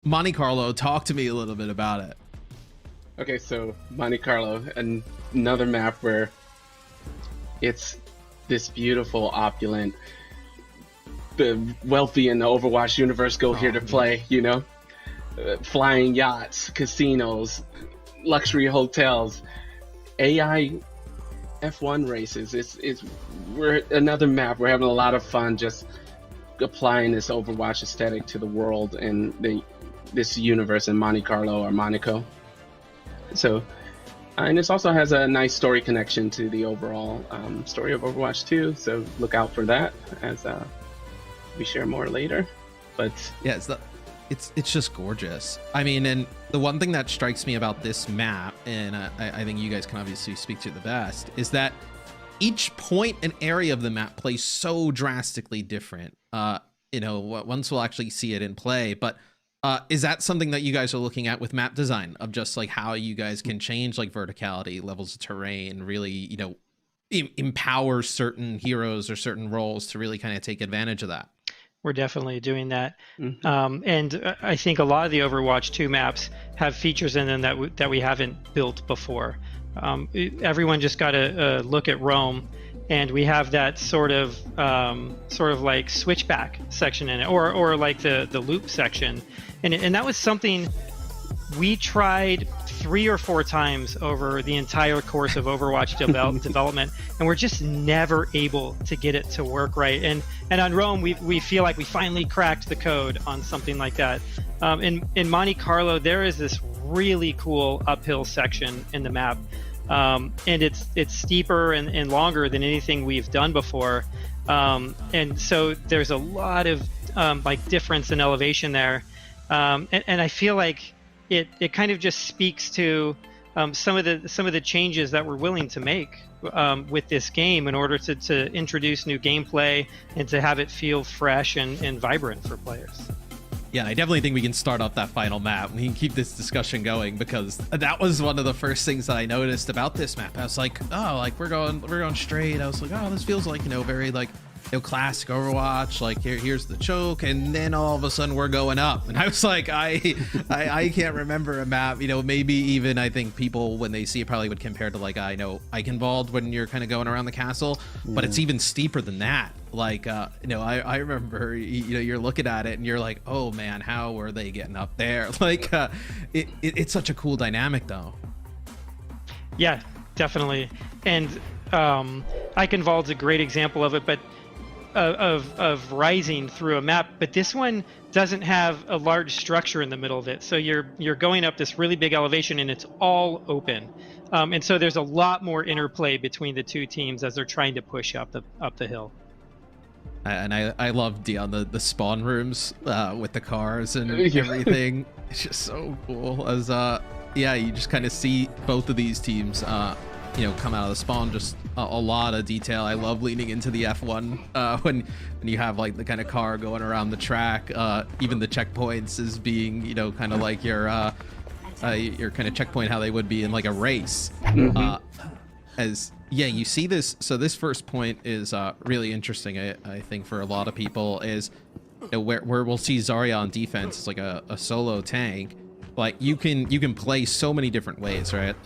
Monte Carlo, talk to me a little bit about it. Okay, so Monte Carlo, another map where it's this beautiful, opulent, the wealthy in the Overwatch universe go here to play, you know? Flying yachts, casinos, luxury hotels, AI F1 races. We're another map. We're having a lot of fun just applying this Overwatch aesthetic to the world and this universe in Monte Carlo or Monaco. So, and this also has a nice story connection to the overall story of Overwatch 2. So look out for that as we share more later. But yeah, it's just gorgeous. I mean, and the one thing that strikes me about this map, and I think you guys can obviously speak to the best, is that each point and area of the map plays so drastically different. Once we'll actually see it in play, but is that something that you guys are looking at with map design, of just like how you guys can change like verticality, levels of terrain, really, empower certain heroes or certain roles to really kind of take advantage of that? We're definitely doing that. And I think a lot of the Overwatch 2 maps have features in them that we haven't built before. Everyone just got to look at Rome, and we have that sort of like switchback section in it, or like the loop section. And that was something we tried 3 or 4 times over the entire course of Overwatch development, and we're just never able to get it to work right. And on Rome, we feel like we finally cracked the code on something like that. In Monte Carlo, there is this really cool uphill section in the map, and it's steeper and longer than anything we've done before. And so there's a lot of like difference in elevation there, and I feel like it kind of just speaks to some of the changes that we're willing to make with this game in order to introduce new gameplay and to have it feel fresh and vibrant for players. Yeah, I definitely think we can start off that final map. We can keep this discussion going, because that was one of the first things that I noticed about this map. I was like, oh, like we're going straight. I was like, oh, this feels like, very like, classic Overwatch, like here's the choke, and then all of a sudden we're going up, and I was like, I can't remember a map, maybe even I think people when they see it probably would compare to like Eichenwald when you're kind of going around the castle, but it's even steeper than that. Like I remember you're looking at it and you're like, oh man, how were they getting up there? Like it's such a cool dynamic though. Yeah, definitely. And Eichenwald's a great example of it, but of rising through a map, but this one doesn't have a large structure in the middle of it. So you're going up this really big elevation, and it's all open, and so there's a lot more interplay between the two teams as they're trying to push up the hill. And I love the spawn rooms with the cars and everything. It's just so cool. As you just kind of see both of these teams come out of the spawn, just a lot of detail. I love leaning into the F1 when you have like the kind of car going around the track, even the checkpoints as being kind of like your kind of checkpoint how they would be in like a race. You see this. So this first point is really interesting, I think, for a lot of people, is where we'll see Zarya on defense. It's like a solo tank. Like you can play so many different ways, right?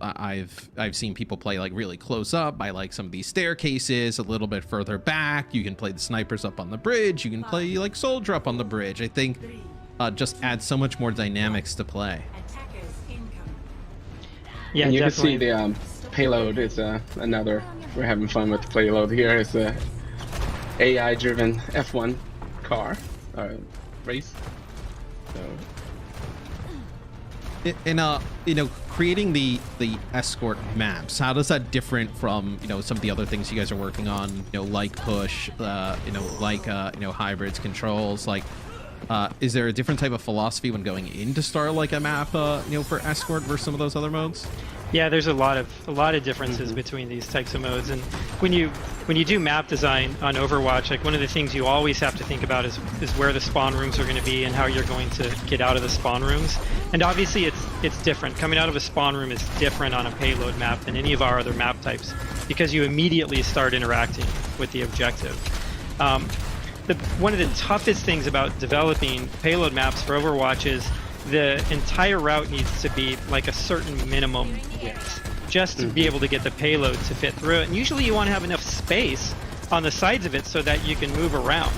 I've seen people play like really close up by like some of these staircases, a little bit further back. You can play the snipers up on the bridge. You can play like soldier up on the bridge. I think just adds so much more dynamics to play. Yeah, and you definitely. can see the payload is another. We're having fun with the payload here. It's a AI-driven F1 car race. So. And creating the escort maps, how does that different from some of the other things you guys are working on, like push, hybrids, controls? Like is there a different type of philosophy when going in to start like a map for escort versus some of those other modes? Yeah, there's a lot of differences between these types of modes. And when you do map design on Overwatch, like one of the things you always have to think about is where the spawn rooms are going to be and how you're going to get out of the spawn rooms. And obviously it's different. Coming out of a spawn room is different on a payload map than any of our other map types, because you immediately start interacting with the objective. one of the toughest things about developing payload maps for Overwatch is the entire route needs to be like a certain minimum width just to be able to get the payload to fit through it. And usually you want to have enough space on the sides of it so that you can move around.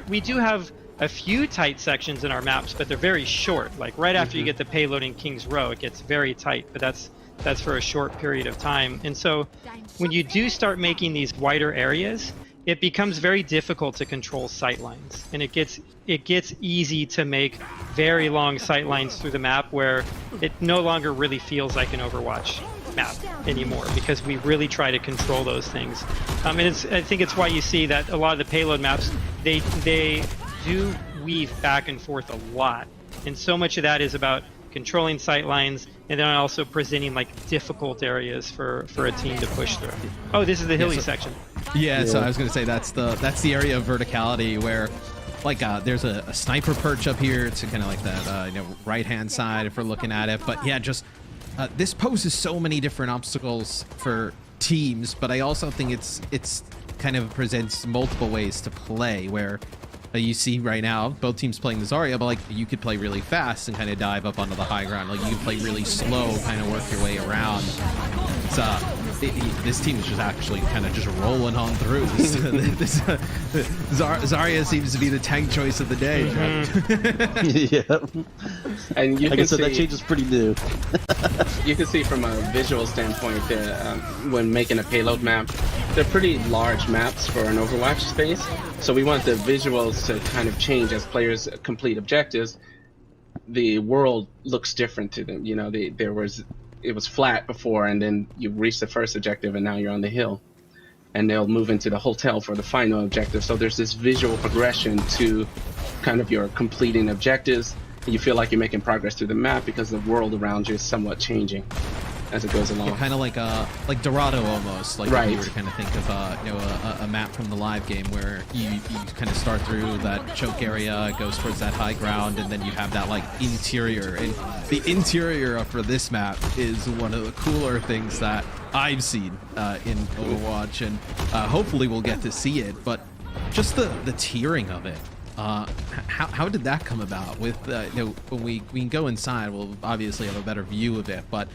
We do have a few tight sections in our maps, but they're very short. Like right after you get the payload in King's Row, it gets very tight, but that's for a short period of time. And so when you do start making these wider areas, it becomes very difficult to control sightlines, and it gets easy to make very long sightlines through the map where it no longer really feels like an Overwatch map anymore, because we really try to control those things. And I think it's why you see that a lot of the payload maps, they do weave back and forth a lot, and so much of that is about controlling sightlines and then also presenting like difficult areas for a team to push through. Oh, this is the hilly section. Yeah, so I was gonna say that's the area of verticality where like there's a sniper perch up here to kind of like that right hand side if we're looking at it. But yeah, just this poses so many different obstacles for teams, but I also think it's kind of presents multiple ways to play where you see right now both teams playing the Zarya, but like you could play really fast and kind of dive up onto the high ground. Like you could play really slow, kind of work your way around. This team is just actually kind of just rolling on through. Zarya seems to be the tank choice of the day. Yeah, And you like can I said, see, that change is pretty new. you can see from a visual standpoint that when making a payload map, they're pretty large maps for an Overwatch space. So we want the visuals to kind of change as players complete objectives. The world looks different to them. You know, it was flat before, and then you reach the first objective, and now you're on the hill. And they'll move into the hotel for the final objective. So there's this visual progression to kind of your completing objectives. And you feel like you're making progress through the map because the world around you is somewhat changing as it goes along. Yeah, kind of like Dorado almost. Like Right. if you were to kind of think of a map from the live game where you kind of start through that choke area, goes towards that high ground, and then you have that like interior. And the interior for this map is one of the cooler things that I've seen in Overwatch, and hopefully we'll get to see it. But just the tiering of it. How did that come about? With when we can go inside, we'll obviously have a better view of it, but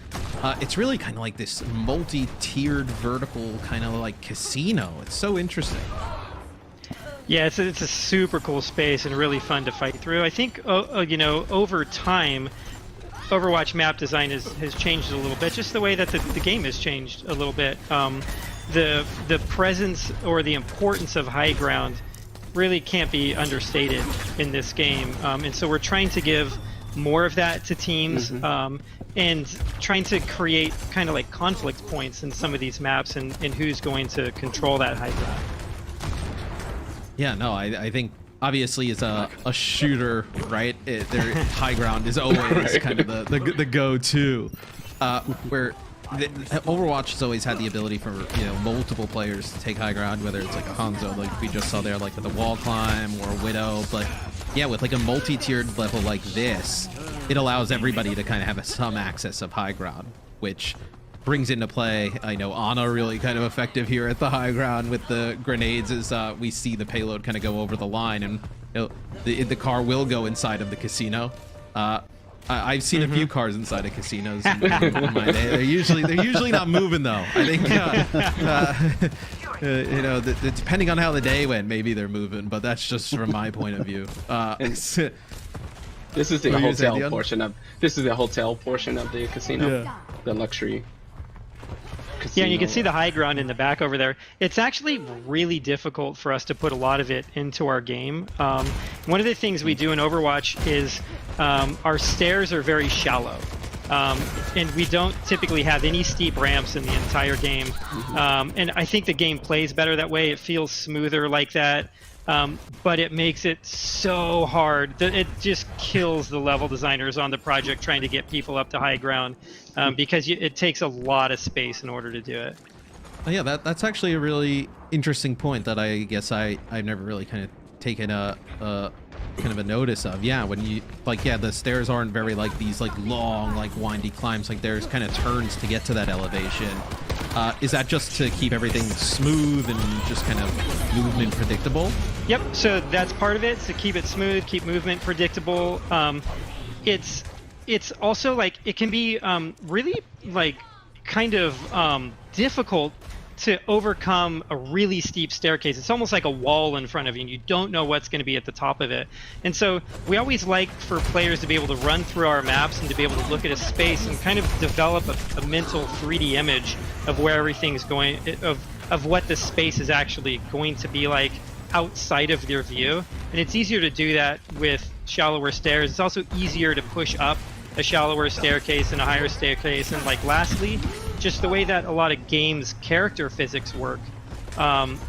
it's really kind of like this multi-tiered vertical kind of like casino. It's so interesting. Yeah, it's a super cool space and really fun to fight through. I think over time, Overwatch map design has changed a little bit, just the way that the game has changed a little bit. The presence or the importance of high ground really can't be understated in this game, and so we're trying to give more of that to teams, and trying to create kind of like conflict points in some of these maps, and who's going to control that high ground. Yeah, no, I think obviously as a shooter, right, their high ground is always kind of the go-to, where Overwatch has always had the ability for multiple players to take high ground, whether it's like a Hanzo, like we just saw there, like with a wall climb, or a Widow. But yeah, with like a multi-tiered level like this, it allows everybody to kind of have some access of high ground, which brings into play. I know Ana really kind of effective here at the high ground with the grenades as we see the payload kind of go over the line, and the car will go inside of the casino. I've seen a few cars inside of casinos in my day. They're usually not moving though. I think depending on how the day went, maybe they're moving, but that's just from my point of view. This is the hotel portion of the casino, the luxury casino. Yeah, and you can see the high ground in the back over there. It's actually really difficult for us to put a lot of it into our game. One of the things we do in Overwatch is our stairs are very shallow. And we don't typically have any steep ramps in the entire game. And I think the game plays better that way. It feels smoother like that. But it makes it so hard that it just kills the level designers on the project trying to get people up to high ground, because it takes a lot of space in order to do it. Oh, yeah, that's actually a really interesting point that I guess I've never really kind of taken a kind of a notice of. Yeah, when you the stairs aren't very like these like long like windy climbs. Like there's kind of turns to get to that elevation, Is that just to keep everything smooth and just kind of movement predictable? Yep. So that's part of it. To keep it smooth, keep movement predictable. It's also like it can be really like kind of difficult to overcome a really steep staircase. It's almost like a wall in front of you, and you don't know what's going to be at the top of it. And so we always like for players to be able to run through our maps and to be able to look at a space and kind of develop a mental 3D image of where everything's going, of what the space is actually going to be like outside of their view. And it's easier to do that with shallower stairs. It's also easier to push up a shallower staircase and a higher staircase. And like lastly, just the way that a lot of games character physics work,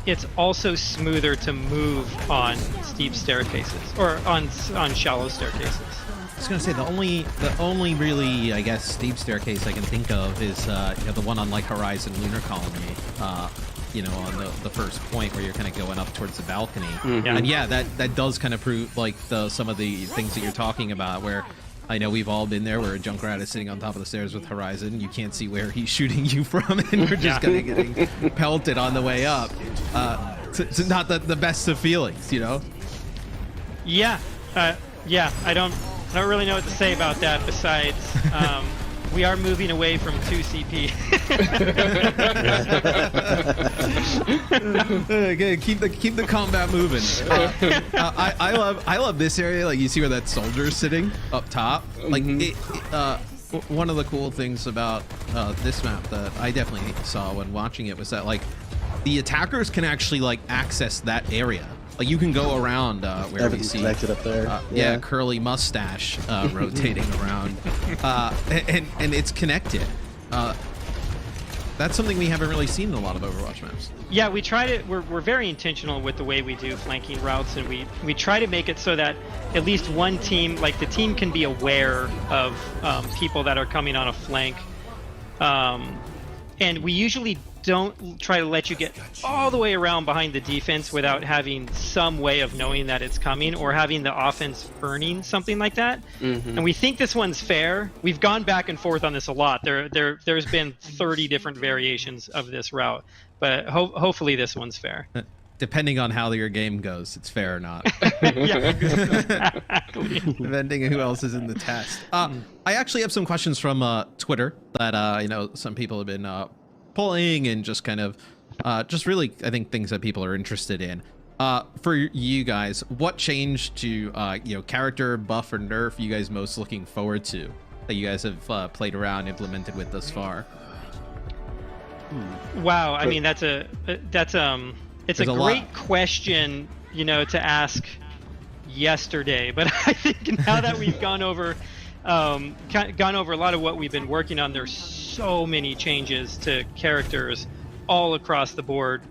it's also smoother to move on steep staircases or on shallow staircases. I was gonna say the only really, I guess, steep staircase I can think of is the one on like Horizon Lunar Colony. On the first point where you're kind of going up towards the balcony. Mm-hmm. And yeah, that does kind of prove like some of the things that you're talking about, where I know we've all been there where a Junkrat is sitting on top of the stairs with Horizon. You can't see where he's shooting you from, and you're just kind of getting pelted on the way up. It's not the best of feelings, Yeah, I don't really know what to say about that besides we are moving away from 2CP. keep the combat moving. I love this area. Like, you see where that soldier's sitting up top. Like, one of the cool things about this map that I definitely saw when watching it was that like the attackers can actually like access that area. Like, you can go around where you see connected up there. curly mustache rotating around, and it's connected. That's something we haven't really seen in a lot of Overwatch maps. Yeah, we try to. We're very intentional with the way we do flanking routes, and we try to make it so that at least one team, like the team, can be aware of people that are coming on a flank, and we usually don't try to let you get all the way around behind the defense without having some way of knowing that it's coming or having the offense earning something like that. And we think this one's fair. We've gone back and forth on this a lot. There's been 30 different variations of this route, but hopefully this one's fair. Depending on how your game goes, it's fair or not. Exactly. Depending on who else is in the test. I actually have some questions from Twitter that some people have been pulling, and just kind of just really, I think, things that people are interested in. For you guys, what change to character buff or nerf you guys most looking forward to that you guys have played around, implemented with thus far? Wow, I mean it's a great question, to ask yesterday, but I think now that we've gone over a lot of what we've been working on, there's so many changes to characters all across the board,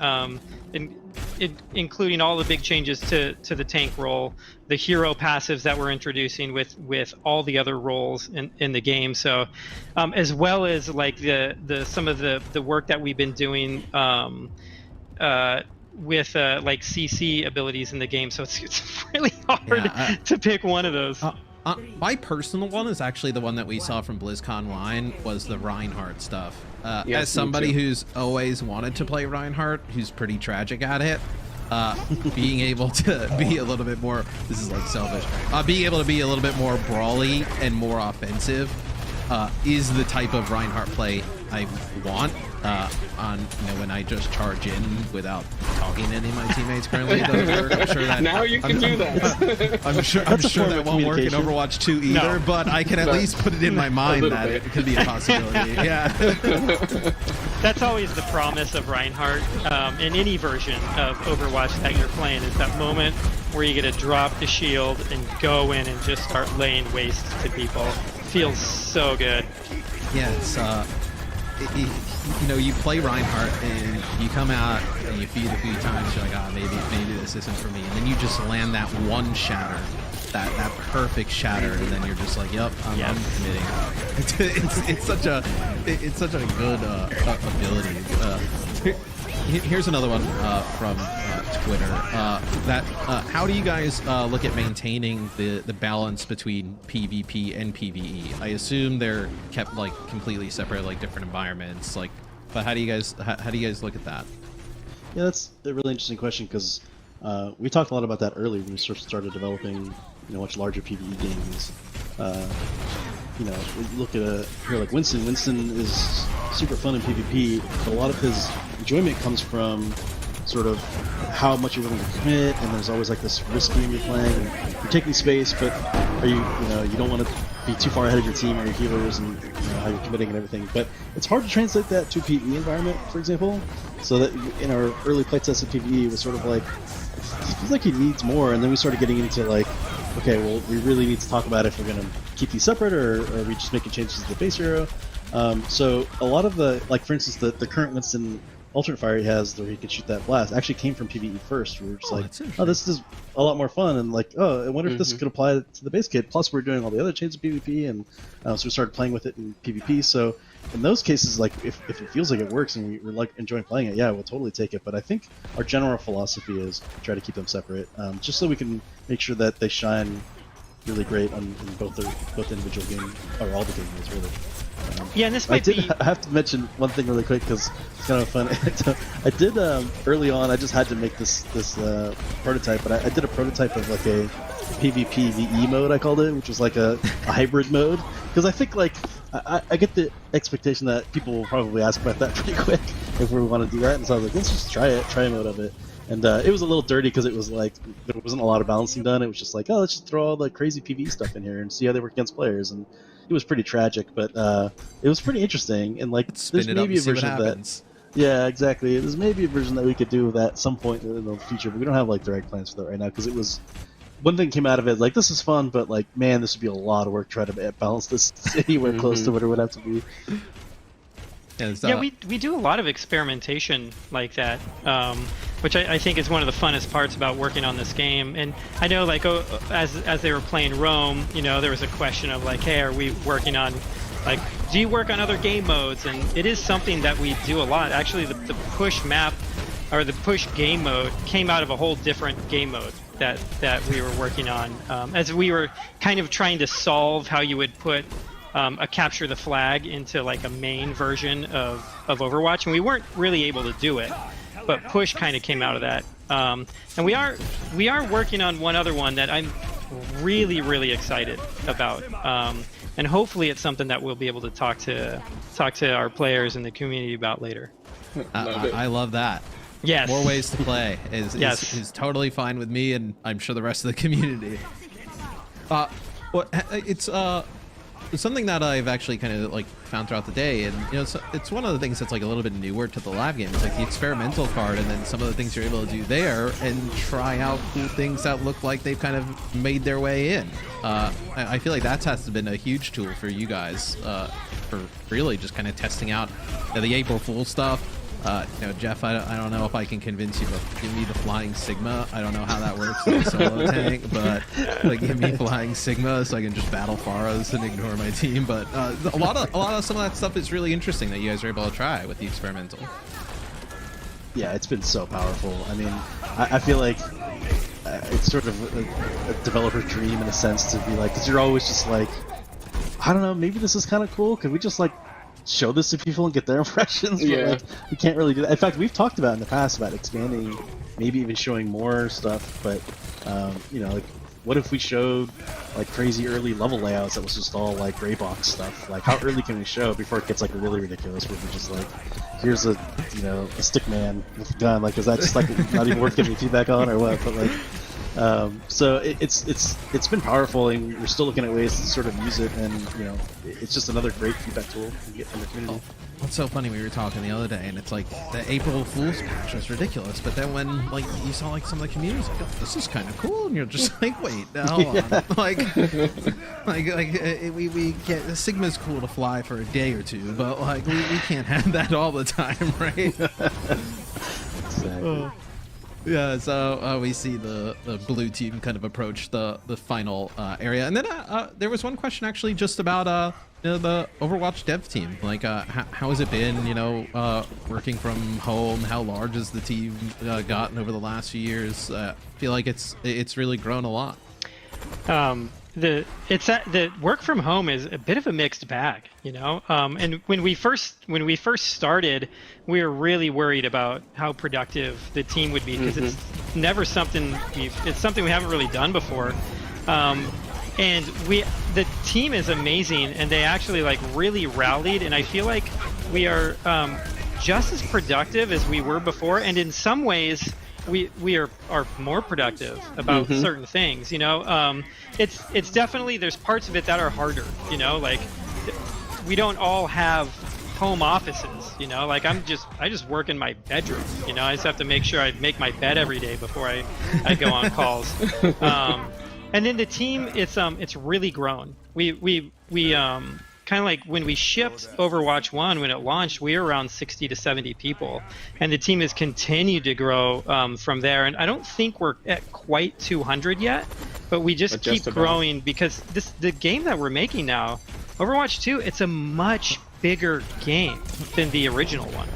including all the big changes to the tank role, the hero passives that we're introducing with all the other roles in the game. So as well as like the some of the work that we've been doing with like CC abilities in the game. So it's really hard to pick one of those. My personal one is actually the one that we saw from BlizzCon Wine, was the Reinhardt stuff. As somebody who's always wanted to play Reinhardt, who's pretty tragic at it, being able to be a little bit more, this is like selfish, being able to be a little bit more brawly and more offensive is the type of Reinhardt play I want on when I just charge in without talking to any of my teammates. Currently it doesn't work. I'm sure that now you can do that. I'm sure that won't work in Overwatch 2 either, but I can at least put it in my mind that it could be a possibility. Yeah. That's always the promise of Reinhardt in any version of Overwatch that you're playing, is that moment where you get to drop the shield and go in and just start laying waste to people. Feels so good. Yeah, it's you play Reinhardt and you come out and you feed a few times, you're like, maybe this isn't for me, and then you just land that one shatter, that perfect shatter, and then you're just like, yep, I'm committing. It's such a good ability. Here's another one from Twitter. How do you guys look at maintaining the balance between PvP and PvE? I assume they're kept like completely separate, like different environments. Like, But how do you guys look at that? Yeah, that's a really interesting question because we talked a lot about that earlier when we started developing much larger PvE games. We look at a hero like Winston. Winston is super fun in PvP, but a lot of his enjoyment comes from sort of how much you're willing to commit, and there's always like this risk game you're playing, and you're taking space, but are you don't want to be too far ahead of your team or your healers and how you're committing and everything. But it's hard to translate that to a PvE environment, for example. So that in our early playtest of PvE, it was sort of like, it feels like it needs more, and then we started getting into like, okay, well, we really need to talk about if we're going to keep these separate or are we just making changes to the base hero. So a lot of the, like for instance, the current Winston alternate fire he has where he can shoot that blast actually came from PvE first. We were just this is a lot more fun, and like, I wonder if this could apply to the base kit. Plus we're doing all the other chains of PvP, and so we started playing with it in PvP. So in those cases, like if it feels like it works and we're like enjoying playing it, yeah, we'll totally take it. But I think our general philosophy is try to keep them separate, just so we can make sure that they shine really great in both individual game, or all the game modes really. Yeah, and this might I have to mention one thing really quick because it's kind of fun. I did early on. I just had to make this prototype, but I did a prototype of like a PvP VE mode. I called it, which was like a hybrid mode. Because I think like I get the expectation that people will probably ask about that pretty quick if we want to do that. And so I was like, let's just try a mode of it. And it was a little dirty because it was like there wasn't a lot of balancing done. It was just like, oh, let's just throw all the crazy PvE stuff in here and see how they work against players. And it was pretty tragic, but it was pretty interesting. And like, there's maybe a version of that. Yeah, exactly. There's maybe a version that we could do that at some point in the future, but we don't have like direct plans for that right now because it was one thing came out of it like this is fun, but like man, this would be a lot of work trying to balance this anywhere close to what it would have to be. Yeah, we do a lot of experimentation like that, which I think is one of the funnest parts about working on this game. And I know, like, as they were playing Rome, there was a question of like, hey, are we working on, like, do you work on other game modes? And it is something that we do a lot. Actually, the push map or the push game mode came out of a whole different game mode that we were working on, as we were kind of trying to solve how you would put a capture the flag into like a main version of Overwatch, and we weren't really able to do it, but push kind of came out of that. And we are working on one other one that I'm really excited about, and hopefully it's something that we'll be able to talk to our players in the community about later. I love that. Yes. More ways to play is totally fine with me, and I'm sure the rest of the community. It's something that I've actually kind of like found throughout the day, and it's one of the things that's like a little bit newer to the live game. It's like the experimental card, and then some of the things you're able to do there, and try out cool things that look like they've kind of made their way in. I feel like that has been a huge tool for you guys, for really just kind of testing out the April Fool stuff. Jeff, I don't know if I can convince you to give me the Flying Sigma. I don't know how that works in a solo tank, but like give me Flying Sigma so I can just battle Pharos and ignore my team. But a lot of some of that stuff is really interesting that you guys are able to try with the experimental. Yeah, it's been so powerful. I mean, I feel like it's sort of a developer's dream in a sense to be like, because you're always just like, I don't know, maybe this is kind of cool. Could we just like show this to people and get their impressions? But, yeah. Like, we can't really do that. In fact, we've talked about in the past about expanding, maybe even showing more stuff. But like, what if we showed like crazy early level layouts that was just all like gray box stuff? Like, how early can we show before it gets like really ridiculous? Where we're just like, here's a stick man with a gun. Like, is that just like not even worth giving feedback on or what? But like. So it's been powerful, and we're still looking at ways to sort of use it, and it's just another great feedback tool we get from the community. What's so funny, we were talking the other day, and it's like the April Fool's patch was ridiculous, but then when like you saw like some of the communities like, oh, this is kind of cool, and you're just like, wait, hold on, we get Sigma's cool to fly for a day or two, but like we can't have that all the time, right? Exactly. Yeah, so we see the blue team kind of approach the final area, and then there was one question actually just about the Overwatch dev team. Like, how has it been? Working from home. How large has the team gotten over the last few years? I feel like it's really grown a lot. the work from home is a bit of a mixed bag, you know. And when we first started, we were really worried about how productive the team would be, because it's never something it's something we haven't really done before. And the team is amazing, and they actually like really rallied, and I feel like we are just as productive as we were before, and in some ways we are more productive about certain things, you know. It's definitely, there's parts of it that are harder, you know, like we don't all have home offices, you know, like I just work in my bedroom, you know. I just have to make sure I make my bed every day before I go on calls. And then the team, it's really grown. We kind of like when we shipped Overwatch 1, when it launched, we were around 60 to 70 people, and the team has continued to grow from there. And I don't think we're at quite 200 yet, but we just keep growing, because the game that we're making now, Overwatch 2, it's a much bigger game than the original one.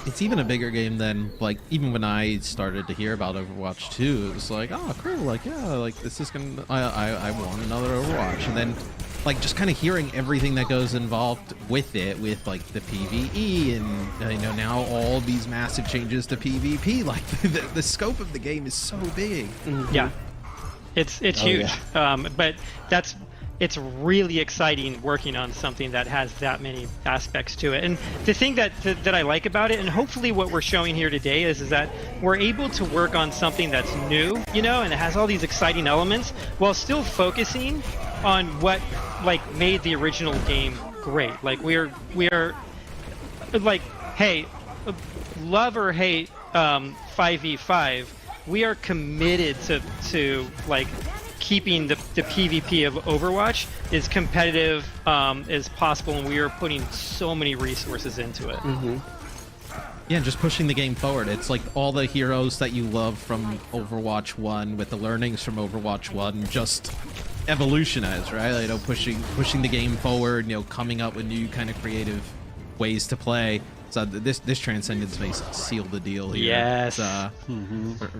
It's even a bigger game than, like, even when I started to hear about Overwatch 2, it was like, oh, cool, like, yeah, like, this is gonna, I want another Overwatch. And then, like, just kind of hearing everything that goes involved with it, with, like, the PvE, and, you know, now all these massive changes to PvP, like, the scope of the game is so big. Yeah, it's huge. Yeah. But it's really exciting working on something that has that many aspects to it. And the thing that I like about it, and hopefully what we're showing here today, is that we're able to work on something that's new, you know, and it has all these exciting elements, while still focusing on what, like, made the original game great. Like, we are like, hey, love or hate 5v5, we are committed to like keeping the PvP of Overwatch as competitive as possible, and we are putting so many resources into it. Yeah, just pushing the game forward. It's like all the heroes that you love from Overwatch 1, with the learnings from Overwatch 1, just evolutionized, right? You know, pushing the game forward, you know, coming up with new kind of creative ways to play. So this Transcendence may seal the deal here. Yes.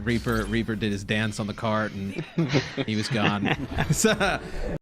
Reaper did his dance on the cart, and he was gone. So,